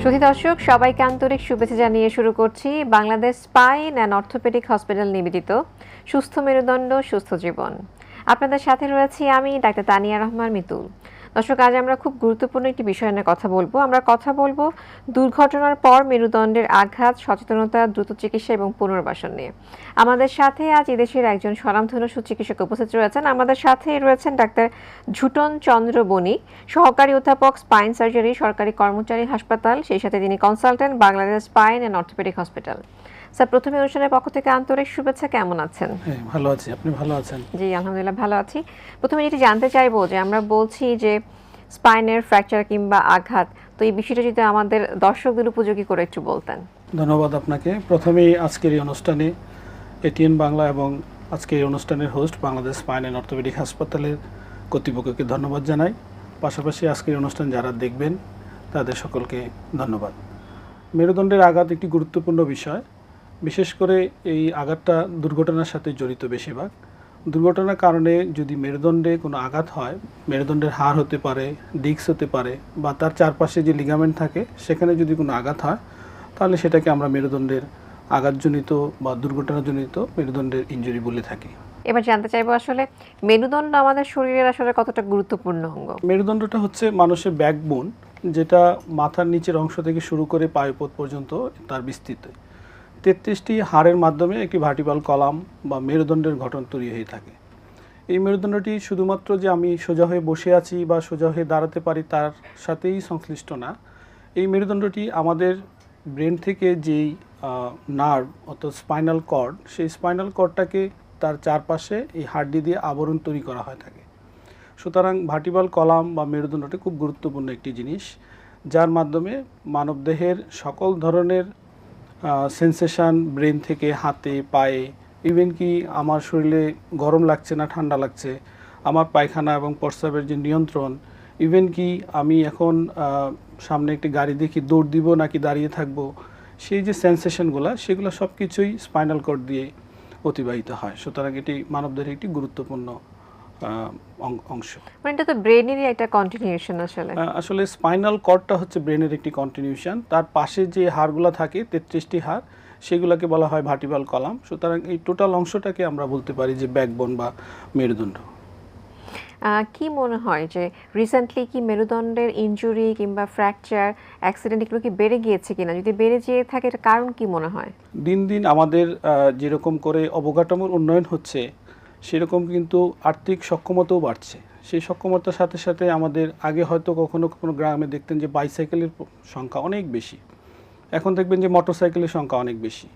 সুধী দর্শক, সবাইকে আন্তরিক শুভেচ্ছা জানিয়ে শুরু করছি Bangladesh spine and orthopaedic hospital নিবেদিত সুস্থ মেরুদণ্ড সুস্থ জীবন। আপনাদের সাথে রয়েছি আমি ডাক্তার তানিয়া রহমান মিতুল। দর্শক, আজ আমরা খুব গুরুত্বপূর্ণ একটি বিষয় নিয়ে কথা বলবো। আমরা কথা বলবো দুর্ঘটনার পর মেরুদণ্ডের আঘাত, সচেতনতা, দ্রুত চিকিৎসা এবং পুনর্বাসন নিয়ে। আমাদের সাথে আজ এদেশের একজন স্বনামধন্য সুচিকিৎসক উপস্থিত রয়েছেন। আমাদের সাথে রয়েছেন ডাক্তার ঝুটন চন্দ্র বণিক, সহকারী অধ্যাপক, স্পাইন সার্জারি, সরকারি কর্মচারী হাসপাতাল, সেই সাথে তিনি consultant, Bangladesh spine and orthopaedic hospital. Sir, প্রথমে অনুষ্ঠানের পক্ষ থেকে আন্তরিক শুভেচ্ছা। কেমন আছেন? হ্যাঁ, ভালো আছি। আপনি ভালো আছেন? জি, আলহামদুলিল্লাহ ভালো আছি। প্রথমে যেটি জানতে চাইবো যে আমরা বলছি যে স্পাইনের ফ্র্যাকচার কিংবা আঘাত, তো এই বিষয়টা যদি আমাদের দর্শকদের উপযোগী করে একটু বলতেন। ধন্যবাদ আপনাকে। প্রথমেই আজকের এই অনুষ্ঠানে এটিএন বাংলা এবং আজকের এই অনুষ্ঠানের host Bangladesh spine and orthopaedic হাসপাতালের কর্তৃপক্ষকে ধন্যবাদ জানাই। পাশাপাশি আজকের অনুষ্ঠান যারা দেখবেন তাদের সকলকে ধন্যবাদ। মেরুদণ্ডের আঘাত একটি গুরুত্বপূর্ণ বিষয়। বিশেষ করে এই আঘাতটা দুর্ঘটনার সাথে জড়িত বেশিরভাগ। দুর্ঘটনার কারণে যদি মেরুদণ্ডে কোনো আঘাত হয়, মেরুদণ্ডের হাড় হতে পারে, ডিস্ক হতে পারে, বা তার চারপাশে যে লিগামেন্ট থাকে সেখানে যদি কোনো আঘাত হয়, তাহলে সেটাকে আমরা মেরুদণ্ডের আঘাতজনিত বা দুর্ঘটনাজনিত মেরুদণ্ডের ইনজুরি বলে থাকি। এবার জানতে চাইবো আসলে মেরুদণ্ড আমাদের শরীরের আসলে কতটা গুরুত্বপূর্ণ অঙ্গ? মেরুদণ্ডটা হচ্ছে মানুষের ব্যাকবোন, যেটা মাথার নিচের অংশ থেকে শুরু করে পায়ুপথ পর্যন্ত তার বিস্তৃত। 33টি হাড়ের মাধ্যমে একটি ভার্টিব্রাল কলাম বা মেরুদণ্ডের গঠন তৈরি হয়ে থাকে। এই মেরুদণ্ডটি শুধুমাত্র যে আমি সোজা হয়ে বসে আছি বা সোজা হয়ে দাঁড়াতে পারি তার সাথেই সংশ্লিষ্ট না। এই মেরুদণ্ডটি আমাদের ব্রেন থেকে যেই নার্ভ অর্থাৎ স্পাইনাল কর্ড, সেই স্পাইনাল কর্ডটাকে তার চারপাশে এই হাড্ডি দিয়ে আবরণ তৈরি করা হয়ে থাকে। সুতরাং ভার্টিব্রাল কলাম বা মেরুদণ্ডটি খুব গুরুত্বপূর্ণ একটি জিনিস, যার মাধ্যমে মানবদেহের সকল ধরনের সেন্সেশন, ব্রেন থেকে হাতে, পায়ে, ইভেন কি আমার শরীরে গরম লাগছে না ঠান্ডা লাগছে, আমার পায়খানা এবং প্রস্রাবের যে নিয়ন্ত্রণ, ইভেন কি আমি এখন সামনে একটি গাড়ি দেখি দৌড় দিব নাকি দাঁড়িয়ে থাকবো, সেই যে সেন্সেশনগুলো সেগুলো সব কিছুই স্পাইনাল কর্ড দিয়ে অতিবাহিত হয়। সুতরাং এটি মানবদেহের একটি গুরুত্বপূর্ণ অংশ। মানে এটা তো ব্রেনেরই একটা কন্টিনিউশন। আসলে স্পাইনাল কর্ডটা হচ্ছে ব্রেনের একটি কন্টিনিউশন। তার পাশে যে হাড়গুলো থাকে 33টি হাড়, সেগুলোকে বলা হয় ভার্টিব্রাল কলাম। সুতরাং এই টোটাল অংশটাকে আমরা বলতে পারি যে ব্যাকবোন বা মেরুদণ্ড। কি মনে হয় যে রিসেন্টলি কি মেরুদণ্ডের ইনজুরি কিংবা ফ্র্যাকচার, অ্যাক্সিডেন্ট এগুলো কি বেড়ে গিয়েছে কিনা? যদি বেড়ে যেয়ে থাকে এর কারণ কি মনে হয়? দিন দিন আমাদের যেরকম করে অবকাঠামোর উন্নয়ন হচ্ছে, সেরকম কিন্তু আর্থিক সক্ষমতাও বাড়ছে। সেই সক্ষমতার সাথে সাথে আমাদের আগে হয়তো কখনো কখনো গ্রামে দেখতেন যে বাইসাইকেলের সংখ্যা অনেক বেশি, এখন দেখবেন যে মোটরসাইকেলের সংখ্যা অনেক বেশি।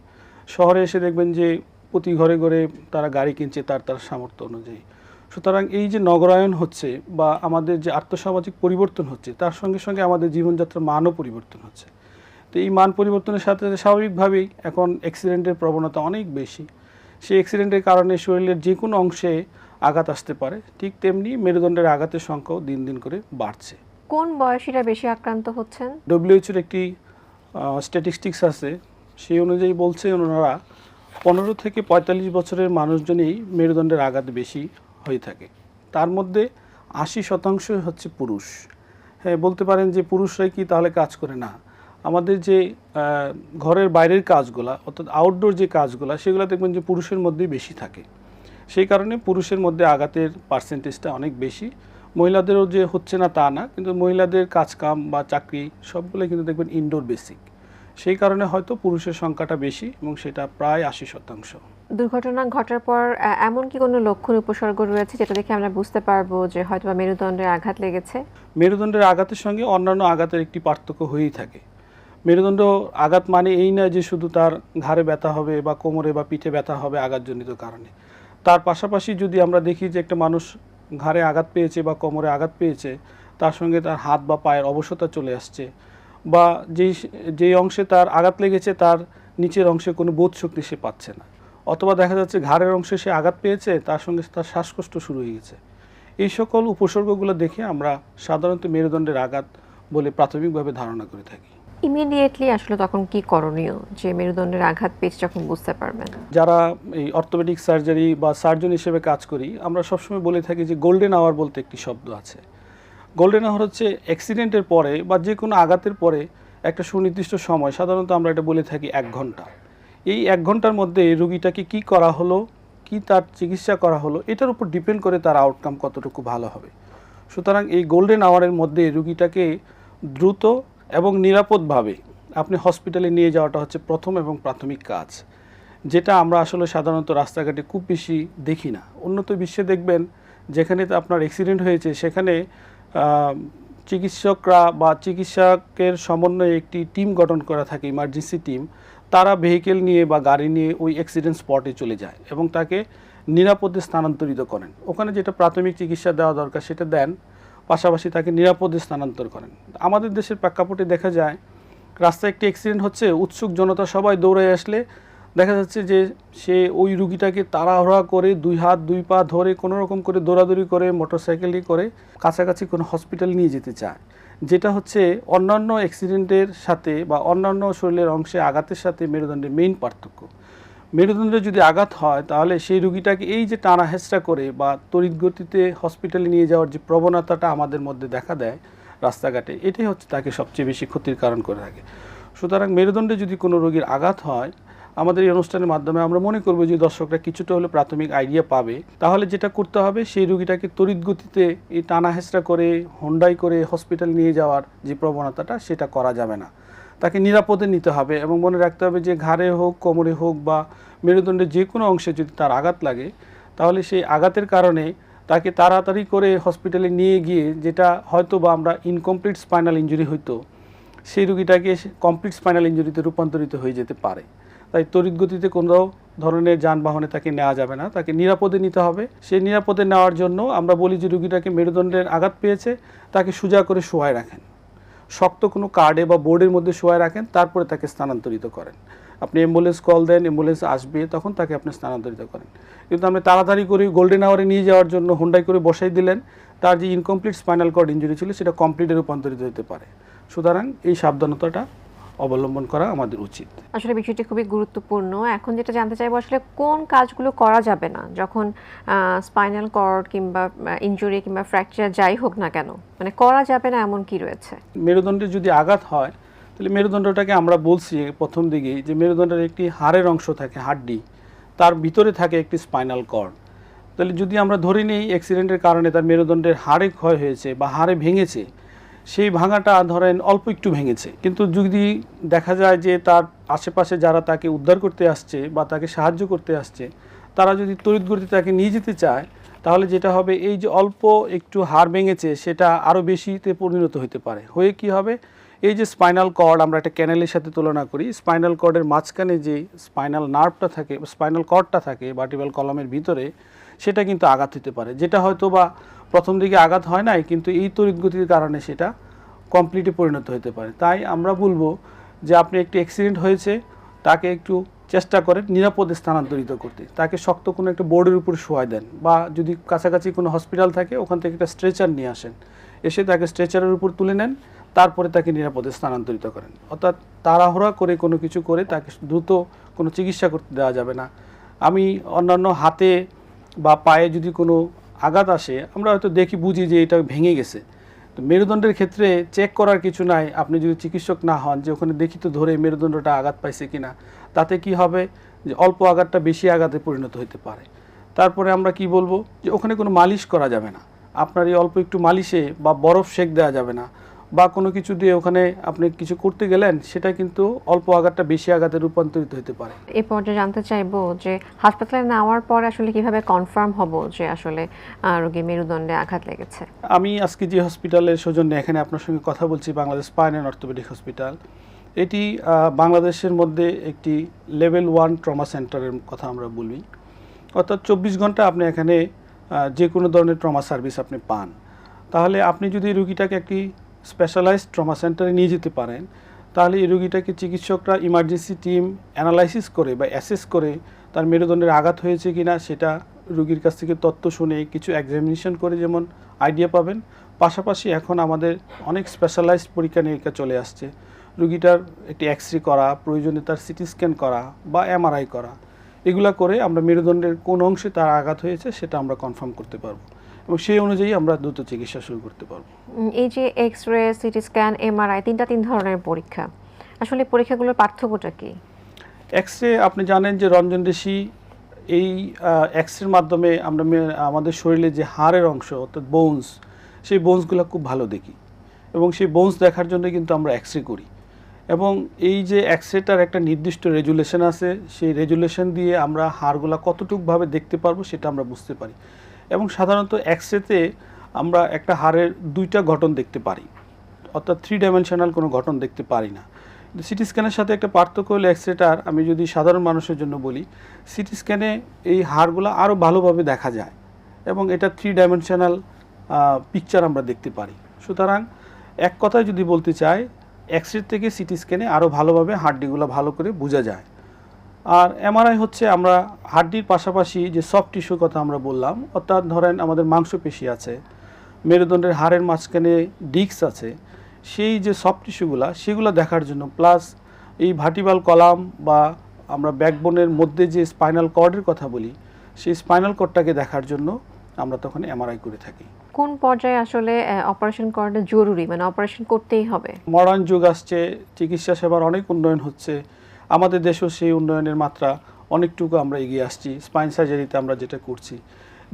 শহরে এসে দেখবেন যে প্রতি ঘরে ঘরে তারা গাড়ি কিনছে তার তার সামর্থ্য অনুযায়ী। সুতরাং এই যে নগরায়ন হচ্ছে বা আমাদের যে আর্থসামাজিক পরিবর্তন হচ্ছে, তার সঙ্গে সঙ্গে আমাদের জীবনযাত্রার মানও পরিবর্তন হচ্ছে। তো এই মান পরিবর্তনের সাথে সাথে স্বাভাবিকভাবেই এখন অ্যাক্সিডেন্টের প্রবণতা অনেক বেশি। সেই অ্যাক্সিডেন্টের কারণে শরীরের যে কোনো অংশে আঘাত আসতে পারে, ঠিক তেমনি মেরুদণ্ডের আঘাতের সংখ্যাও দিন দিন করে বাড়ছে। কোন বয়সীরা বেশি আক্রান্ত হচ্ছেন? ডব্লিউএইচওর একটি স্ট্যাটিস্টিক্স আছে, সেই অনুযায়ী বলছে ওনারা 15 থেকে 45 বছরের মানুষজনই মেরুদণ্ডের আঘাত বেশি হয়ে থাকে। তার মধ্যে 80% হচ্ছে পুরুষ। হ্যাঁ, বলতে পারেন যে পুরুষরাই কি তাহলে কাজ করে? না, আমাদের যে ঘরের বাইরের কাজগুলা অর্থাৎ আউটডোর যে কাজগুলা, সেগুলো দেখবেন যে পুরুষের মধ্যেই বেশি থাকে। সেই কারণে পুরুষের মধ্যে আঘাতের পার্সেন্টেজটা অনেক বেশি। মহিলাদেরও যে হচ্ছে না তা না, কিন্তু মহিলাদের কাজকাম বা চাকরি সবগুলো কিন্তু দেখবেন ইনডোর বেসিক। সেই কারণে হয়তো পুরুষের সংখ্যাটা বেশি এবং সেটা প্রায় 80%। দুর্ঘটনা ঘটার পর এমন কি কোনো লক্ষণ উপসর্গ রয়েছে যেটা দেখে আমরা বুঝতে পারবো যে হয়তো মেরুদণ্ডের আঘাত লেগেছে? মেরুদণ্ডের আঘাতের সঙ্গে অন্যান্য আঘাতের একটি পার্থক্য হয়েই থাকে। মেরুদণ্ড আঘাত মানে এই নয় যে শুধু তার ঘাড়ে ব্যথা হবে বা কোমরে বা পিঠে ব্যথা হবে আঘাতজনিত কারণে। তার পাশাপাশি যদি আমরা দেখি যে একটা মানুষ ঘাড়ে আঘাত পেয়েছে বা কোমরে আঘাত পেয়েছে, তার সঙ্গে তার হাত বা পায়ের অবশতা চলে আসছে, বা যেই অংশে তার আঘাত লেগেছে তার নিচের অংশে কোনো বোধ শক্তি সে পাচ্ছে না, অথবা দেখা যাচ্ছে ঘাড়ের অংশে সে আঘাত পেয়েছে, তার সঙ্গে তার শ্বাসকষ্ট শুরু হয়ে গেছে। এই সকল উপসর্গগুলো দেখে আমরা সাধারণত মেরুদণ্ডের আঘাত বলে প্রাথমিকভাবে ধারণা করে থাকি। ইমিডিয়েটলি আসলে তখন কি করণীয় যে মেরুদণ্ডের আঘাত পেয়েছে যখন বুঝতে পারবেন? যারা এই অর্থোপেডিক সার্জারি বা সার্জন হিসেবে কাজ করি, আমরা সবসময় বলে থাকি যে গোল্ডেন আওয়ার বলতে একটি শব্দ আছে। গোল্ডেন আওয়ার হচ্ছে অ্যাক্সিডেন্টের পরে বা যে কোনো আঘাতের পরে একটা সুনির্দিষ্ট সময়, সাধারণত আমরা এটা বলে থাকি 1 ঘন্টা। এই 1 ঘন্টার মধ্যে রোগীটাকে কি করা হলো, কি তার চিকিৎসা করা হলো, এটার উপর ডিপেন্ড করে তার আউটকাম কতটুকু ভালো হবে। সুতরাং এই গোল্ডেন আওয়ারের মধ্যে রোগীটাকে দ্রুত এবং নিরাপদভাবে আপনি হসপিটালে নিয়ে যাওয়াটা হচ্ছে প্রথম এবং প্রাথমিক কাজ, যেটা আমরা আসলে সাধারণত রাস্তাঘাটে খুব বেশি দেখি না। উন্নত বিশ্বে দেখবেন যেখানে আপনার অ্যাক্সিডেন্ট হয়েছে সেখানে চিকিৎসকরা বা চিকিৎসকের সমন্বয়ে একটি টিম গঠন করা থাকে, ইমার্জেন্সি টিম। তারা ভেহিকেল নিয়ে বা গাড়ি নিয়ে ওই অ্যাক্সিডেন্ট স্পটে চলে যায় এবং তাকে নিরাপদে স্থানান্তরিত করেন। ওখানে যেটা প্রাথমিক চিকিৎসা দেওয়া দরকার সেটা দেন, পাশাপাশি তাকে নিরাপদে স্থানান্তর করেন। আমাদের দেশের প্রেক্ষাপটে দেখা যায় রাস্তায় একটি অ্যাক্সিডেন্ট হচ্ছে, উৎসুক জনতা সবাই দৌড়ে আসলে দেখা যাচ্ছে যে সে ওই রুগীটাকে তাড়াহুড়া করে 2 হাত 2 পা ধরে কোনো রকম করে দৌড়াদৌড়ি করে মোটরসাইকেলই করে কাছাকাছি কোনো হসপিটাল নিয়ে যেতে চায়, যেটা হচ্ছে অন্যান্য অ্যাক্সিডেন্টের সাথে বা অন্যান্য শরীরের অংশে আঘাতের সাথে মেরুদণ্ডের মেইন পার্থক্য। মেরুদণ্ডে যদি আঘাত হয় তাহলে সেই রুগীটাকে এই যে টানা হেঁচড়া করে বা তড়িৎ গতিতে হসপিটালে নিয়ে যাওয়ার যে প্রবণতাটা আমাদের মধ্যে দেখা দেয় রাস্তাঘাটে, এটাই হচ্ছে তাকে সবচেয়ে বেশি ক্ষতির কারণ করে থাকে। সুতরাং মেরুদণ্ডে যদি কোনো রোগীর আঘাত হয়, আমাদের এই অনুষ্ঠানের মাধ্যমে আমরা মনে করব যে দর্শকরা কিছুটা হলে প্রাথমিক আইডিয়া পাবে। তাহলে যেটা করতে হবে, সেই রোগীটাকে তড়িৎ গতিতে এই টানা হেঁচড়া করে হোন্ডাই করে হসপিটাল নিয়ে যাওয়ার যে প্রবণতাটা, সেটা করা যাবে না। তাকে নিরাপদে নিতে হবে এবং মনে রাখতে হবে যে ঘাড়ে হোক, কোমরে হোক বা মেরুদণ্ডের যে কোনো অংশে যদি তার আঘাত লাগে, তাহলে সেই আঘাতের কারণে তাকে তাড়াতাড়ি করে হসপিটালে নিয়ে গিয়ে, যেটা হয়তো বা আমরা ইনকমপ্লিট স্পাইনাল ইনজুরি হইতো, সেই রোগীটাকে কমপ্লিট স্পাইনাল ইনজুরিতে রূপান্তরিত হয়ে যেতে পারে। তাই তড়িৎ গতিতে কোনো ধরনের যানবাহনে তাকে নেওয়া যাবে না, তাকে নিরাপদে নিতে হবে। সেই নিরাপদে নেওয়ার জন্য আমরা বলি যে রোগীটাকে মেরুদণ্ডের আঘাত পেয়েছে, তাকে সোজা করে শোয়ায় রাখেন, শক্ত কোনো কার্ডে বা বোর্ডের মধ্যে শোয়ায় রাখেন, তারপরে তাকে স্থানান্তরিত করেন। আপনি অ্যাম্বুলেন্স কল দেন, অ্যাম্বুলেন্স আসবে, তখন তাকে আপনি স্থানান্তরিত করেন। কিন্তু আপনি তাড়াতাড়ি করে গোল্ডেন আওয়ারে নিয়ে যাওয়ার জন্য হোন্ডাই করে বসাই দিলেন, তার যে ইনকমপ্লিট স্পাইনাল কর্ড ইনজুরি ছিল সেটা কমপ্লিটে রূপান্তরিত হতে পারে। সুতরাং এই সাবধানতাটা অবলম্বন করা আমাদের উচিত। আসলে বিষয়টি খুবই গুরুত্বপূর্ণ। এখন যেটা জানতে চাইবো, আসলে কোন কাজগুলো করা যাবে না যখন স্পাইনাল কর্ড কিংবা ইনজুরি কিংবা ফ্র্যাকচার যাই হোক না কেন, মানে করা যাবে না এমন কি রয়েছে? মেরুদণ্ডে যদি আঘাত হয় তাহলে মেরুদণ্ডটাকে আমরা বলছি প্রথম দিকেই যে মেরুদণ্ডের একটি হাড়ের অংশ থাকে, হাড্ডি, তার ভিতরে থাকে একটি স্পাইনাল কর্ড। তাহলে যদি আমরা ধরে নিই অ্যাক্সিডেন্টের কারণে তার মেরুদণ্ডের হাড়ে ক্ষয় হয়েছে বা হাড়ে ভেঙেছে, সেই ভাঙাটা ধরেন অল্প একটু ভেঙেছে, কিন্তু যদি দেখা যায় যে তার আশেপাশে যারা তাকে উদ্ধার করতে আসছে বা তাকে সাহায্য করতে আসছে, তারা যদি তড়িৎ গতিতে তাকে নিয়ে যেতে চায়, তাহলে যেটা হবে, এই যে অল্প একটু হাড় ভেঙেছে সেটা আরও বেশিতে পরিণত হতে পারে। হয়ে কি হবে, এই যে স্পাইনাল কর্ড আমরা একটা ক্যানেলের সাথে তুলনা করি, স্পাইনাল কর্ডের মাঝখানে যে স্পাইনাল নার্ভটা থাকে, স্পাইনাল কর্ডটা থাকে ভার্টিব্রাল কলামের ভিতরে, সেটা কিন্তু আঘাত হতে পারে, যেটা হয়তো বা প্রথম দিকে আঘাত হয় নাই, কিন্তু এই তড়িৎ গতির কারণে সেটা কমপ্লিটে পরিণত হতে পারে। তাই আমরা বলবো যে আপনি একটি অ্যাক্সিডেন্ট হয়েছে, তাকে একটু চেষ্টা করেন নিরাপদে স্থানান্তরিত করতে, তাকে শক্ত কোনো একটা বোর্ডের উপর শোয়াই দেন, বা যদি কাছাকাছি কোনো হসপিটাল থাকে ওখান থেকে একটা স্ট্রেচার নিয়ে আসেন, এসে তাকে স্ট্রেচারের উপর তুলে নেন, তারপরে তাকে নিরাপদে স্থানান্তরিত করেন। অর্থাৎ তাড়াহুড়া করে কোনো কিছু করে তাকে দ্রুত কোনো চিকিৎসা করতে দেওয়া যাবে না। আমি অন্যান্য হাতে বা পায়ে যদি কোনো আঘাত আসে, আমরা হয়তো দেখি বুঝি যে এটা ভেঙে গেছে, তো মেরুদণ্ডের ক্ষেত্রে চেক করার কিছু নাই। আপনি যদি চিকিৎসক না হন যে ওখানে দেখি তো ধরে মেরুদণ্ডটা আঘাত পাইছে কিনা, তাতে কি হবে যে অল্প আঘাতটা বেশি আঘাতে পরিণত হতে পারে। তারপরে আমরা কি বলবো যে ওখানে কোনো মালিশ করা যাবে না, আপনার এই অল্প একটু মালিশে বা বরফ সেক দেওয়া যাবে না, বা কোনো কিছু দিয়ে ওখানে আপনি কিছু করতে গেলেন, সেটা কিন্তু অল্প আঘাতটা বেশি আঘাতে রূপান্তরিত হতে পারে। এই পর্যায়ে জানতে চাইবো যে হাসপাতালে নেওয়ার পর আসলে কিভাবে কনফার্ম হব যে আসলে রোগী মেরুদণ্ডে আঘাত লেগেছে? আমি আজকে যে হসপিটালের সৌজন্যে এখানে আপনার সঙ্গে কথা বলছি, Bangladesh spine and orthopaedic hospital, এটি বাংলাদেশের মধ্যে একটি লেভেল 1 ট্রমা সেন্টারের কথা আমরা বলি। অর্থাৎ 24 ঘন্টা আপনি এখানে যে কোনো ধরনের ট্রমা সার্ভিস আপনি পান। তাহলে আপনি যদি রুগীটাকে একটি স্পেশালাইজড ট্রমা সেন্টারে নিয়ে যেতে পারেন, তাহলে এই রুগীটাকে চিকিৎসকরা ইমার্জেন্সি টিম অ্যানালাইসিস করে বা অ্যাসেস করে তার মেরুদণ্ডের আঘাত হয়েছে কিনা সেটা রুগীর কাছ থেকে তথ্য শুনে কিছু এক্সামিনেশন করে যেমন আইডিয়া পাবেন। পাশাপাশি এখন আমাদের অনেক স্পেশালাইজড পরীক্ষা নিরীক্ষা চলে আসছে, রুগীটার একটি এক্স-রে করা, প্রয়োজনে তার সিটি স্ক্যান করা বা এমআরআই করা, এগুলা করে আমরা মেরুদণ্ডের কোন অংশে তার আঘাত হয়েছে সেটা আমরা কনফার্ম করতে পারবো। এবং সেই অনুযায়ী আমরা দ্রুত চিকিৎসা শুরু করতে পারবো। এই যে X ray, CT scan, MRI, তিন ধরনের পরীক্ষা, আসলে পরীক্ষাগুলোর পার্থক্যটা কি? এক্স রে আপনি জানেন যে রঞ্জনরেশি, এই এক্স রের মাধ্যমে আমরা আমাদের শরীরে যে হাড়ের অংশ অর্থাৎ বোনস, সেই বোনসগুলো খুব ভালো দেখি এবং সেই বোনস দেখার জন্য কিন্তু আমরা এক্স রে করি। এবং এই যে এক্স রেটার একটা নির্দিষ্ট রেজুলেশন আছে, সেই রেজুলেশন দিয়ে আমরা হাড়গুলো কতটুকুভাবে দেখতে পারবো সেটা আমরা বুঝতে পারি। এবং সাধারণত এক্স রেতে আমরা একটা হাড়ের দুইটা গঠন দেখতে পারি, অর্থাৎ 3 ডাইমেনশনাল কোনো গঠন দেখতে পারি না। সিটি স্ক্যানের সাথে একটা পার্থক্য হলো এক্স রেটার, আমি যদি সাধারণ মানুষের জন্য বলি, সিটি স্ক্যানে এই হাড়গুলো আরও ভালোভাবে দেখা যায় এবং এটা 3 ডাইমেনশনাল পিকচার আমরা দেখতে পারি। সুতরাং এক কথায় যদি বলতে চাই, এক্স রে থেকে সিটি স্ক্যানে আরও ভালোভাবে হাড্ডিগুলো ভালো করে বোঝা যায়। আর এমআরআই হচ্ছে আমরা হাড্ডির পাশাপাশি যে সফট টিস্যুর কথা আমরা বললাম, অর্থাৎ ধরেন আমাদের মাংসপেশি আছে, মেরুদণ্ডের হাড়ের মাঝখানে ডিস্ক আছে, সেই যে সফট টিস্যুগুলো সেগুলো দেখার জন্য, প্লাস এই ভার্টিবাল কলাম বা আমরা ব্যাকবোনের মধ্যে যে স্পাইনাল কর্ডের কথা বলি, সেই স্পাইনাল কর্ডটাকে দেখার জন্য আমরা তখন এমআরআই করে থাকি। কোন পর্যায়ে আসলে অপারেশন করাটা জরুরি, মানে অপারেশন করতেই হবে? মডার্ন যুগ আসছে, চিকিৎসা সেবার অনেক উন্নয়ন হচ্ছে, আমাদের দেশেও সেই উন্নয়নের মাত্রা অনেকটুকু আমরা এগিয়ে আসছি। স্পাইন সার্জারিতে আমরা যেটা করছি,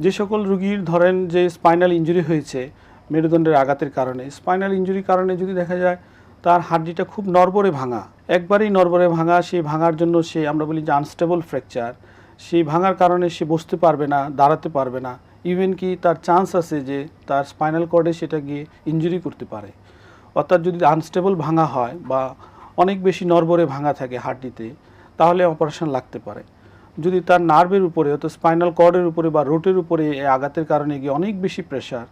যে সকল রুগীর ধরেন যে স্পাইনাল ইনজুরি হয়েছে মেরুদণ্ডের আঘাতের কারণে, স্পাইনাল ইনজুরির কারণে যদি দেখা যায় তার হাড্ডিটা খুব নড়বড়ে ভাঙা, একবারেই নড়বড়ে ভাঙা, সেই ভাঙার জন্য সে আমরা বলি যে আনস্টেবল ফ্র্যাকচার, সেই ভাঙার কারণে সে বসতে পারবে না, দাঁড়াতে পারবে না, ইভেন কি তার চান্স আছে যে তার স্পাইনাল কর্ডে সেটা গিয়ে ইনজুরি করতে পারে। অর্থাৎ যদি আনস্টেবল ভাঙা হয় বা অনেক বেশি নড়বড়ে ভাঙা থাকে হাড্ডিতে, তাহলে অপারেশন লাগতে পারে। যদি তার নার্ভের উপরে অর্থাৎ স্পাইনাল কর্ডের উপরে বা রুটের উপরে এই আঘাতের কারণে গিয়ে অনেক বেশি প্রেশার,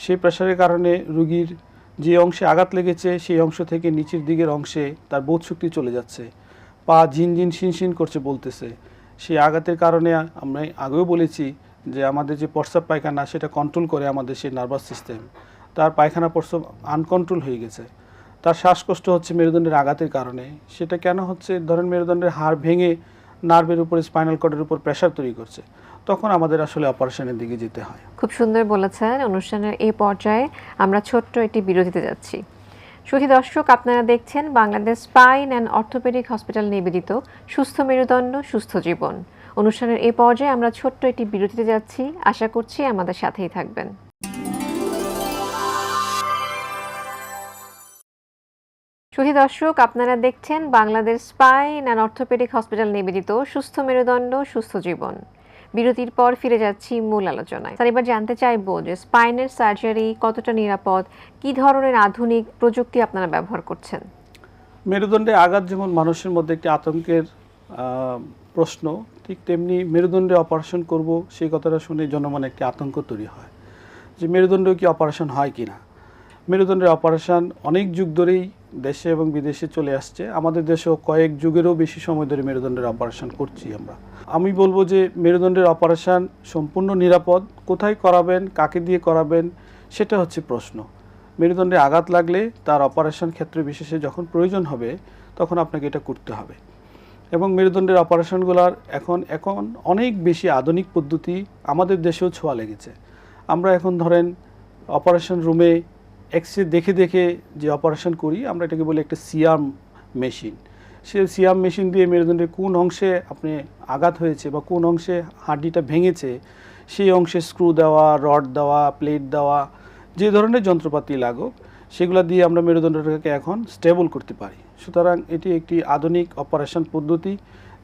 সেই প্রেশারের কারণে রুগীর যে অংশে আঘাত লেগেছে সেই অংশ থেকে নিচের দিকের অংশে তার বোধশক্তি চলে যাচ্ছে, পা ঝিনঝিন শিনশিন করছে বলতেছে, সেই আঘাতের কারণে আমরা আগেও বলেছি যে আমাদের যে প্রস্রাব পায়খানা সেটা কন্ট্রোল করে আমাদের সেই নার্ভাস সিস্টেম, তার পায়খানা প্রস্রাব আনকন্ট্রোল হয়ে গেছে, তার শ্বাসকষ্ট হচ্ছে মেরুদণ্ডের আঘাতের কারণে। সেটা কেন হচ্ছে? ধরেন মেরুদণ্ডের হাড় ভেঙে নার্ভের উপরে স্পাইনাল কর্ডের উপর প্রেশার তৈরি করছে, তখন আমাদের আসলে অপারেশনের দিকে যেতে হয়। খুব সুন্দর বলেছেন। অনুষ্ঠানের এই পর্যায়ে আমরা ছোট্ট একটি বিরতিতে যাচ্ছি। সুধী দর্শক, আপনারা দেখছেন Bangladesh spine and orthopaedic hospital নিবেদিত সুস্থ মেরুদণ্ড সুস্থ জীবন। অনুষ্ঠানের এই পর্যায়ে আমরা ছোট্ট একটি বিরতিতে যাচ্ছি, আশা করছি আমাদের সাথেই থাকবেন। সুধী দর্শক, আপনারা দেখছেন Bangladesh spine and orthopaedic hospital নিবেদিত সুস্থ মেরুদণ্ড সুস্থ জীবন। বিরতির পর ফিরে যাচ্ছি মূল আলোচনায়। স্যার, এবার জানতে চাইবো যে স্পাইনের সার্জারি কতটা নিরাপদ, কি ধরনের আধুনিক প্রযুক্তি আপনারা ব্যবহার করছেন? মেরুদণ্ডে আঘাত যেমন মানুষের মধ্যে একটি আতঙ্কের প্রশ্ন, ঠিক তেমনি মেরুদণ্ডে অপারেশন করব সেই কথাটা শুনে জনমনে একটি আতঙ্ক তৈরি হয় যে মেরুদণ্ডে কি অপারেশন হয় কি না। মেরুদণ্ডের অপারেশন অনেক যুগ ধরেই দেশে এবং বিদেশে চলে আসছে, আমাদের দেশেও কয়েক যুগেরও বেশি সময় ধরে মেরুদণ্ডের অপারেশন করছি আমরা। আমি বলবো যে মেরুদণ্ডের অপারেশন সম্পূর্ণ নিরাপদ। কোথায় করাবেন, কাকে দিয়ে করাবেন, সেটা হচ্ছে প্রশ্ন। মেরুদণ্ডে আঘাত লাগলে তার অপারেশন ক্ষেত্রে বিশেষে যখন প্রয়োজন হবে তখন আপনাকে এটা করতে হবে। এবং মেরুদণ্ডের অপারেশনগুলোর এখন অনেক বেশি আধুনিক পদ্ধতি আমাদের দেশেও ছোঁয়া লেগেছে। আমরা এখন ধরেন অপারেশন রুমে এক্সরে দেখে দেখে যে অপারেশন করি, আমরা এটাকে বলি একটা সিয়াম মেশিন। সেই সিয়াম মেশিন দিয়ে মেরুদণ্ডের কোন অংশে আপনি আঘাত হয়েছে বা কোন অংশে হাড্ডিটা ভেঙেছে সেই অংশে স্ক্রু দেওয়া, রড দেওয়া, প্লেট দেওয়া, যে ধরনের যন্ত্রপাতি লাগুক সেগুলো দিয়ে আমরা মেরুদণ্ডটাকে এখন স্টেবল করতে পারি। সুতরাং এটি একটি আধুনিক অপারেশন পদ্ধতি,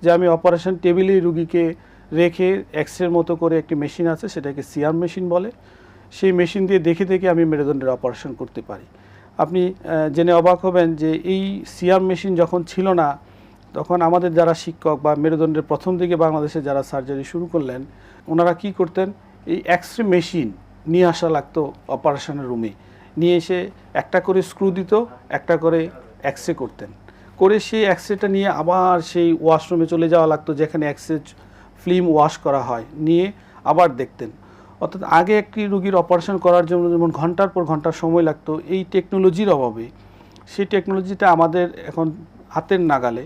যে আমি অপারেশন টেবিলে রুগীকে রেখে এক্সরের মতো করে একটি মেশিন আছে, সেটাকে সিয়াম মেশিন বলে। সেই মেশিন দিয়ে দেখে দেখে আমি মেরুদণ্ডের অপারেশন করতে পারি। আপনি জেনে অবাক হবেন যে এই সিয়াম মেশিন যখন ছিল না, তখন আমাদের যারা শিক্ষক বা মেরুদণ্ডের প্রথম দিকে বাংলাদেশে যারা সার্জারি শুরু করলেন, ওনারা কি করতেন, এই এক্সরে মেশিন নিয়ে আসা লাগতো অপারেশনের রুমে, নিয়ে এসে একটা করে স্ক্রু দিত, একটা করে এক্সরে করতেন, করে সেই এক্সরেটা নিয়ে আবার সেই ওয়াশরুমে চলে যাওয়া লাগতো যেখানে এক্সরে ফিল্ম ওয়াশ করা হয়, নিয়ে আবার দেখতেন। অর্থাৎ আগে একটি রুগীর অপারেশন করার জন্য যেমন ঘন্টার পর ঘন্টা সময় লাগতো, এই টেকনোলজির অভাবে সেই টেকনোলজিটা আমাদের এখন হাতের নাগালে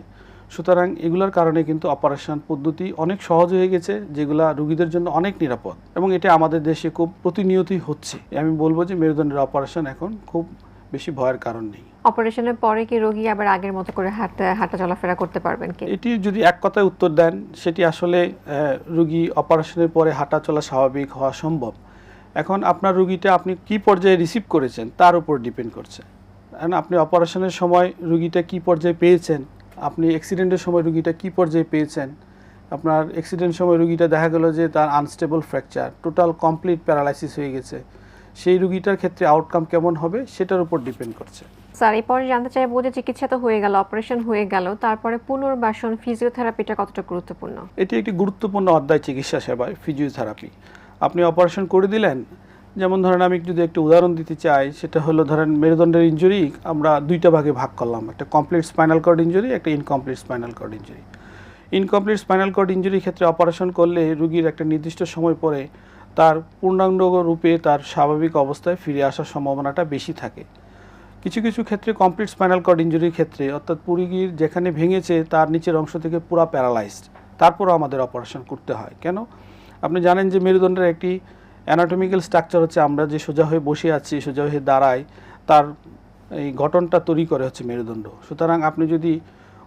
সুতরাং এগুলোর কারণে কিন্তু অপারেশন পদ্ধতি অনেক সহজ হয়ে গেছে, যেগুলা রোগীদের জন্য অনেক নিরাপদ, এবং এটা আমাদের দেশে খুব প্রতিনিয়তই হচ্ছে। আমি বলবো যে মেরুদণ্ডের অপারেশন এখন খুব বেশি ভয়ের কারণ নেই। অপারেশনের পরে কি রোগী আবার আগের মতো করে হাঁটা চলাফেরা করতে পারবেন কি? এটি যদি এক কথায় উত্তর দেন, সেটি আসলে রোগী অপারেশনের পরে হাঁটা চলা স্বাভাবিক হওয়া সম্ভব। এখন আপনার রোগীটা আপনি কি পর্যায়ে রিসিভ করেছেন তার উপর ডিপেন্ড করছে। কারণ আপনি অপারেশনের সময় রোগীটা কি পর্যায়ে পেয়েছেন, আপনি অ্যাক্সিডেন্টের সময় রোগীটা কি পর্যায়ে পেয়েছেন। আপনার অ্যাক্সিডেন্ট সময় রোগীটা দেখা গেল যে তার unstable fracture, total complete paralysis হয়ে গেছে, সেই রোগীটার ক্ষেত্রে আউটকাম কেমন হবে সেটার উপর ডিপেন্ড করছে। স্যার, এরপরে জানতে চাইবো যে চিকিৎসা তো হয়ে গেল, অপারেশন হয়ে গেল, তারপরে পুনর্বাসন ফিজিওথেরাপিটা কতটা গুরুত্বপূর্ণ? এটি একটি গুরুত্বপূর্ণ অধ্যায় চিকিৎসা সেবায়, ফিজিওথেরাপি। আপনি অপারেশন করে দিলেন, যেমন ধরেন আমি যদি একটু উদাহরণ দিতে চাই, সেটা হলো ধরেন মেরুদণ্ডের ইনজুরি আমরা দুইটা ভাগে ভাগ করলাম, একটা কমপ্লিট স্পাইনাল কর্ড ইনজুরি, একটা incomplete spinal cord injury. Incomplete spinal cord ইনজুরির ক্ষেত্রে অপারেশন করলে রোগীর একটা নির্দিষ্ট সময় পরে তার পূর্ণাঙ্গ রূপে তার স্বাভাবিক অবস্থায় ফিরে আসার সম্ভাবনাটা বেশি থাকে। কিছু কিছু ক্ষেত্রে কমপ্লিট স্পাইনাল কর্ড ইনজুরির ক্ষেত্রে, অর্থাৎ রোগীর যেখানে ভেঙেছে তার নিচের অংশ থেকে পুরা প্যারালাইজড, তারপরও আমাদের অপারেশন করতে হয়। কেন? আপনি জানেন যে মেরুদণ্ডের একটি অ্যানাটমিক্যাল স্ট্রাকচার হচ্ছে, আমরা যে সোজা হয়ে বসে আছি, সোজা হয়ে দাঁড়াই, তার এই গঠনটা তৈরি করে হচ্ছে মেরুদণ্ড। সুতরাং আপনি যদি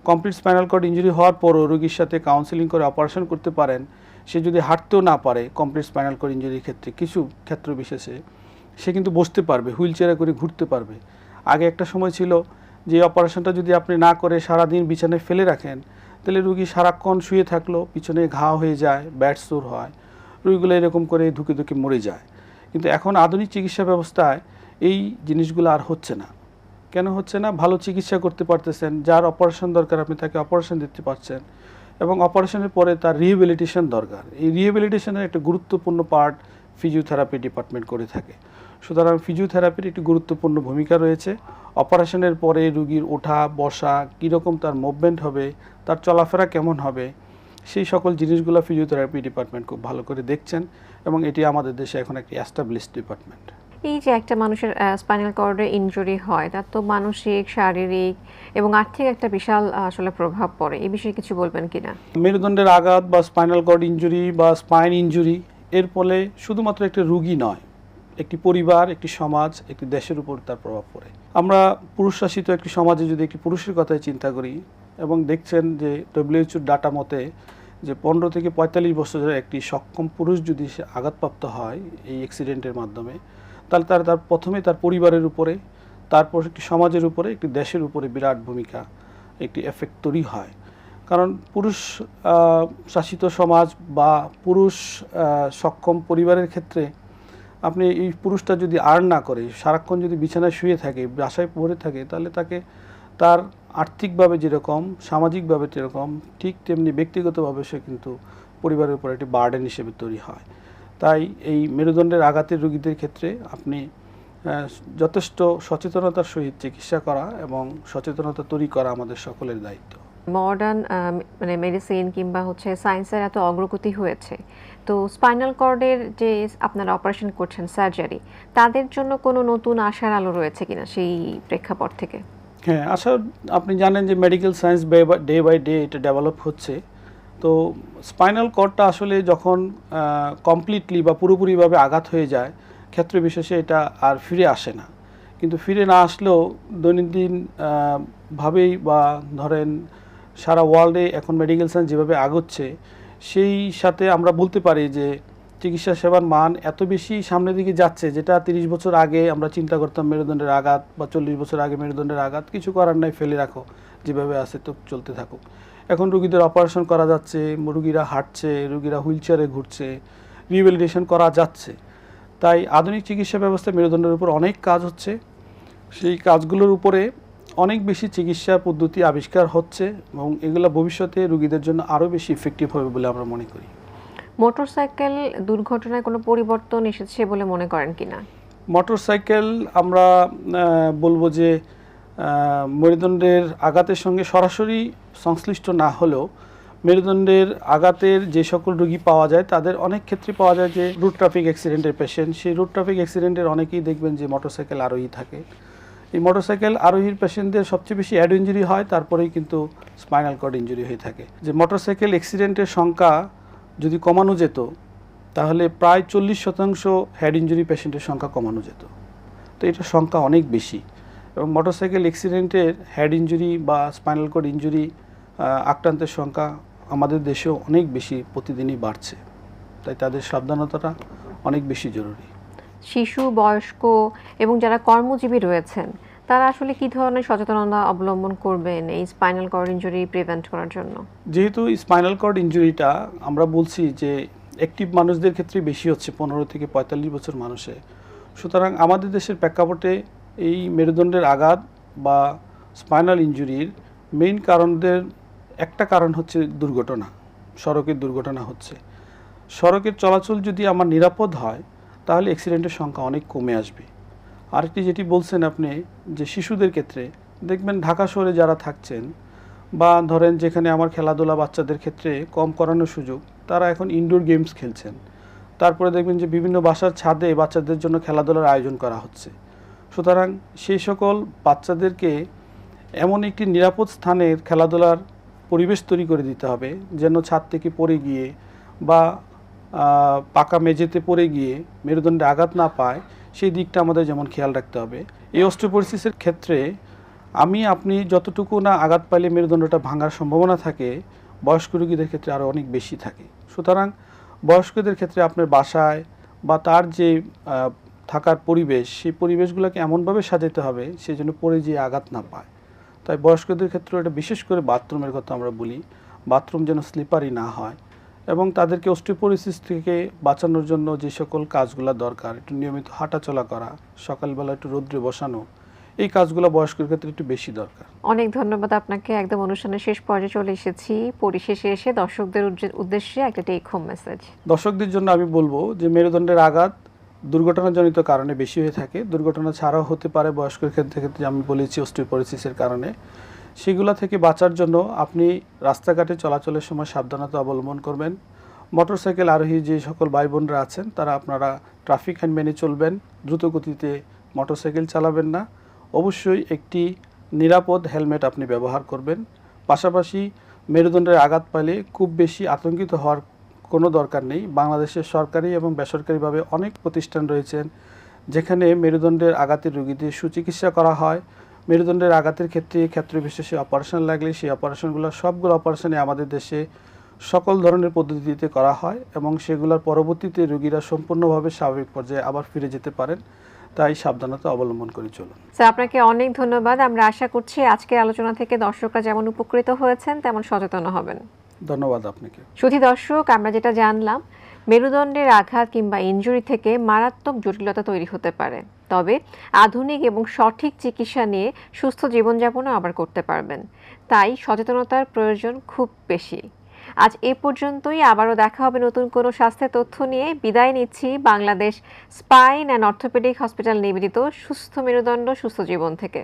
কমপ্লিট স্পাইনাল কর্ড ইনজুরি হওয়ার পরও রোগীর সাথে কাউন্সেলিং করে অপারেশন করতে পারেন, সে যদি হাঁটতেও না পারে কমপ্লিট স্পাইনাল কর্ড ইনজুরির ক্ষেত্রে, কিছু ক্ষেত্র বিশেষে সে কিন্তু বসতে পারবে, হুইল চেয়ারে করে ঘুরতে পারবে। আগে একটা সময় ছিল যে অপারেশনটা যদি আপনি না করে সারাদিন বিছানায় ফেলে রাখেন, তাহলে রুগী সারাক্ষণ শুয়ে থাকলো, পিছনে ঘা হয়ে যায়, ব্যাড সোর হয়, রোগীগুলো এরকম করে ধুকে ধুকে মরে যায়। কিন্তু এখন আধুনিক চিকিৎসা ব্যবস্থায় এই জিনিসগুলো আর হচ্ছে না। কেন হচ্ছে না? ভালো চিকিৎসা করতে পারতেছেন, যার অপারেশন দরকার আপনি তাকে অপারেশন দিতে পারছেন, এবং অপারেশনের পরে তার রিহ্যাবিলিটেশন দরকার। এই রিহ্যাবিলিটেশনের একটা গুরুত্বপূর্ণ পার্ট ফিজিওথেরাপি ডিপার্টমেন্ট করে থাকে। সুতরাং ফিজিওথেরাপির একটি গুরুত্বপূর্ণ ভূমিকা রয়েছে। অপারেশনের পরে রুগীর ওঠা বসা, কীরকম তার মুভমেন্ট হবে, তার চলাফেরা কেমন হবে, সেই সকল জিনিসগুলো ফিজিওথেরাপি ডিপার্টমেন্ট খুব ভালো করে দেখছেন, এবং এটি আমাদের দেশে এখন একটি অ্যাস্টাবলিশড ডিপার্টমেন্ট। এই যে একটা মানুষের স্পাইনাল কর্ডে ইনজুরি হয়, তার তো মানসিক, শারীরিক এবং আর্থিক একটা বিশাল আসলে প্রভাব পড়ে। এই বিষয়ে কিছু বলবেন কিনা? মেরুদণ্ডের আঘাত বা স্পাইনাল কর্ড ইনজুরি বা স্পাইন ইনজুরি, এর ফলে শুধুমাত্র একটি রোগী নয়, একটি পরিবার, একটি সমাজ, একটি দেশের উপর তার প্রভাব পড়ে। আমরা পুরুষ শাসিত একটি সমাজে যদি একটি পুরুষের কথাই চিন্তা করি, এবং দেখছেন যে WHO ডাটা মতে যে 15 থেকে 45 বছরের একটি সক্ষম পুরুষ যদি সে আঘাতপ্রাপ্ত হয় এই অ্যাক্সিডেন্টের মাধ্যমে, তাহলে তার প্রথমে তার পরিবারের উপরে, তারপর একটি সমাজের উপরে, একটি দেশের উপরে বিরাট ভূমিকা, একটি এফেক্ট তৈরি হয়। কারণ পুরুষ শাসিত সমাজ বা পুরুষ সক্ষম পরিবারের ক্ষেত্রে আপনি এই পুরুষটা যদি আর্ন না করে, সারাক্ষণ যদি বিছানায় শুয়ে থাকে, বাসায় পড়ে থাকে, তাহলে তাকে তার আর্থিকভাবে যেরকম, সামাজিকভাবে যেরকম, ঠিক তেমনি ব্যক্তিগতভাবে সে কিন্তু পরিবারের উপর একটি বার্ডেন হিসেবে তৈরি হয়। তাই এই মেরুদণ্ডের আঘাতের রোগীদের ক্ষেত্রে আপনি যথেষ্ট সচেতনতার সহিত চিকিৎসা করা এবং সচেতনতা তৈরি করা আমাদের সকলের দায়িত্ব। মডার্ন মানে মেডিসিন কিংবা হচ্ছে সায়েন্সের এত অগ্রগতি হয়েছে, তো স্পাইনাল কর্ডের যে আপনারা অপারেশন করছেন, সার্জারি, তাদের জন্য কোনো নতুন আশার আলো রয়েছে কিনা সেই প্রেক্ষাপট থেকে? হ্যাঁ, আপনি জানেন যে medical science day by day এটা ডেভেলপ হচ্ছে। তো স্পাইনাল কর্ডটা আসলে যখন কমপ্লিটলি বা পুরোপুরিভাবে আঘাত হয়ে যায়, ক্ষেত্র বিশেষে এটা আর ফিরে আসে না। কিন্তু ফিরে না আসলেও দৈনন্দিন ভাবেই বা ধরেন সারা ওয়ার্ল্ডে এখন মেডিকেল সায়েন্স যেভাবে আগাচ্ছে, সেই সাথে আমরা বলতে পারি যে চিকিৎসা সেবার মান এত বেশি সামনের দিকে যাচ্ছে, যেটা 30 বছর আগে আমরা চিন্তা করতাম মেরুদণ্ডের আঘাত বা 40 বছর আগে মেরুদণ্ডের আঘাত, কিছু করার নাই, ফেলে রাখো, যেভাবে আছে তো চলতে থাকুক। এখন রুগীদের অপারেশন করা যাচ্ছে, রুগীরা হাঁটছে, রুগীরা হুইল চেয়ারে ঘুরছে, রিহ্যাবিলিটেশন করা যাচ্ছে। তাই আধুনিক চিকিৎসা ব্যবস্থা মেরুদণ্ডের উপর অনেক কাজ হচ্ছে, সেই কাজগুলোর উপরে অনেক বেশি চিকিৎসা পদ্ধতি আবিষ্কার হচ্ছে, এবং এগুলো ভবিষ্যতে রুগীদের জন্য আরও বেশি ইফেক্টিভ হবে বলে আমরা মনে করি। মোটরসাইকেল দুর্ঘটনায় কোনো পরিবর্তন এসেছে বলে মনে করেন কিনা? মোটরসাইকেল আমরা বলবো যে মেরুদণ্ডের আঘাতের সঙ্গে সরাসরি সংশ্লিষ্ট না হলেও মেরুদণ্ডের আঘাতের যে সকল রোগী পাওয়া যায় তাদের অনেক ক্ষেত্রে পাওয়া যায় যে রোড ট্রাফিক অ্যাক্সিডেন্টের পেশেন্ট, সেই রোড ট্রাফিক অ্যাক্সিডেন্টের অনেকেই দেখবেন যে মোটরসাইকেল আরোহী থাকে, এই মোটরসাইকেল আরোহীর পেশেন্টদের সবচেয়ে বেশি হেড ইঞ্জুরি হয়, তারপরেই কিন্তু স্পাইনাল কর্ড ইঞ্জুরি হয়ে থাকে। যে মোটরসাইকেল অ্যাক্সিডেন্টের সংখ্যা যদি কমানো যেত তাহলে প্রায় 40% হেড ইঞ্জুরি পেশেন্টের সংখ্যা কমানো যেত। তো এটার সংখ্যা অনেক বেশি, এবং মোটরসাইকেল অ্যাক্সিডেন্টের হেড ইঞ্জুরি বা স্পাইনাল কর্ড ইঞ্জুরি আক্রান্তের সংখ্যা আমাদের দেশেও অনেক বেশি প্রতিদিনই বাড়ছে। তাই তাদের সাবধানতাটা অনেক বেশি জরুরি। শিশু, বয়স্ক এবং যারা কর্মজীবী রয়েছেন তারা আসলে কি ধরনের সচেতনতা অবলম্বন করবেন এই স্পাইনাল কর্ড ইনজুরি প্রিভেন্ট করার জন্য? যেহেতু স্পাইনাল কর্ড ইনজুরিটা আমরা বলছি যে অ্যাক্টিভ মানুষদের ক্ষেত্রে বেশি হচ্ছে, 15 থেকে 45 বছর মানুষে, সুতরাং আমাদের দেশের প্রেক্ষাপটে এই মেরুদণ্ডের আঘাত বা স্পাইনাল ইনজুরির মেইন কারণদের একটা কারণ হচ্ছে দুর্ঘটনা, সড়কের দুর্ঘটনা হচ্ছে। সড়কের চলাচল যদি আমার নিরাপদ হয় তাহলে অ্যাক্সিডেন্টের সংখ্যা অনেক কমে আসবে। আরেকটি যেটি বলছেন আপনি যে শিশুদের ক্ষেত্রে, দেখবেন ঢাকা শহরে যারা থাকছেন বা ধরেন যেখানে আমার খেলাধুলা বাচ্চাদের ক্ষেত্রে কম করানোর সুযোগ, তারা এখন ইনডোর গেমস খেলছেন। তারপরে দেখবেন যে বিভিন্ন বাসার ছাদে বাচ্চাদের জন্য খেলাধুলার আয়োজন করা হচ্ছে। সুতরাং সেই সকল বাচ্চাদেরকে এমন একটি নিরাপদ স্থানের খেলাধুলার পরিবেশ তৈরি করে দিতে হবে যেন ছাদ থেকে পড়ে গিয়ে বা পাকা মেঝেতে পড়ে গিয়ে মেরুদণ্ডে আঘাত না পায়, সেই দিকটা আমাদের যেমন খেয়াল রাখতে হবে। এই অস্টিওপোরোসিসের ক্ষেত্রে আপনি যতটুকু না আঘাত পাইলে মেরুদণ্ডটা ভাঙার সম্ভাবনা থাকে, বয়স্ক রোগীদের ক্ষেত্রে আরও অনেক বেশি থাকে। সুতরাং বয়স্কদের ক্ষেত্রে আপনার বাসায় বা তার যে থাকার পরিবেশ, সেই পরিবেশগুলোকে এমনভাবে সাজাতে হবে সে যেন পড়ে যেয়ে আঘাত না পায়। তাই বয়স্কদের ক্ষেত্রে এটা বিশেষ করে বাথরুমের কথা আমরা বলি, বাথরুম যেন স্লিপারি না হয়, এবং তাদেরকে অস্টিওপোরোসিস থেকে বাঁচানোর জন্য যে সকল কাজগুলো দরকার, একটু নিয়মিত হাঁটাচলা করা, সকালবেলা একটু রোদ্রে বসানো, এই কাজগুলো বয়স্কের ক্ষেত্রে একটু বেশি দরকার। অনেক ধন্যবাদ আপনাকে। একদম অনুষ্ঠানের শেষ পর্যায়ে চলে এসেছি। পরিশেষে এসে দর্শকদের উদ্দেশ্যে একটা টেক হোম মেসেজ। দর্শকদের জন্য আমি বলবো যে মেরুদণ্ডের আঘাত দুর্ঘটনাজনিত কারণে বেশি হয়ে থাকে, দুর্ঘটনা ছাড়াও হতে পারে বয়স্কের ক্ষেত্রে আমি বলেছি অস্টিওপোরোসিসের কারণে। সেগুলো থেকে বাঁচার জন্য আপনি রাস্তাঘাটে চলাচলের সময় সাবধানতা অবলম্বন করবেন। মোটরসাইকেল আরোহী যে সকল ভাই বোনরা আছেন তারা আপনারা ট্রাফিক আইন মেনে চলবেন, দ্রুত গতিতে মোটরসাইকেল চালাবেন না, অবশ্যই একটি নিরাপদ হেলমেট আপনি ব্যবহার করবেন। পাশাপাশি মেরুদণ্ডের আঘাত পাইলে খুব বেশি আতঙ্কিত হওয়ার কোনো দরকার নেই। বাংলাদেশের সরকারি এবং বেসরকারিভাবে অনেক প্রতিষ্ঠান রয়েছেন যেখানে মেরুদণ্ডের আঘাতের রোগীদের সুচিকিৎসা করা হয়। মেরুদণ্ডের আঘাতের ক্ষেত্রে বিশেষে অপারেশন লাগলে সেই সবগুলো অপারেশনে আমাদের দেশে সকল ধরনের পদ্ধতিতে করা হয়, এবং সেগুলোর পরবর্তীতে রোগীরা সম্পূর্ণভাবে স্বাভাবিক পর্যায়ে আবার ফিরে যেতে পারেন। তাই সাবধানতা অবলম্বন করে চলুন। স্যার, আপনাকে অনেক ধন্যবাদ। আমরা আশা করছি আজকের আলোচনা থেকে দর্শকরা যেমন উপকৃত হয়েছেন তেমন সচেতন হবেন। ধন্যবাদ আপনাকে। সুধী দর্শক, আমরা যেটা জানলাম, মেরুদণ্ডের আঘাত কিংবা ইনজুরি থেকে মারাত্মক জটিলতা তৈরি হতে পারে, তবে আধুনিক এবং সঠিক চিকিৎসা নিয়ে সুস্থ জীবনযাপনও আবার করতে পারবেন। তাই সচেতনতার প্রয়োজন খুব বেশি। আজ এ পর্যন্তই। আবারও দেখা হবে নতুন কোনো স্বাস্থ্যের তথ্য নিয়ে। বিদায় নিচ্ছি Bangladesh spine and orthopaedic hospital নিবেদিত সুস্থ মেরুদণ্ড সুস্থ জীবন থেকে।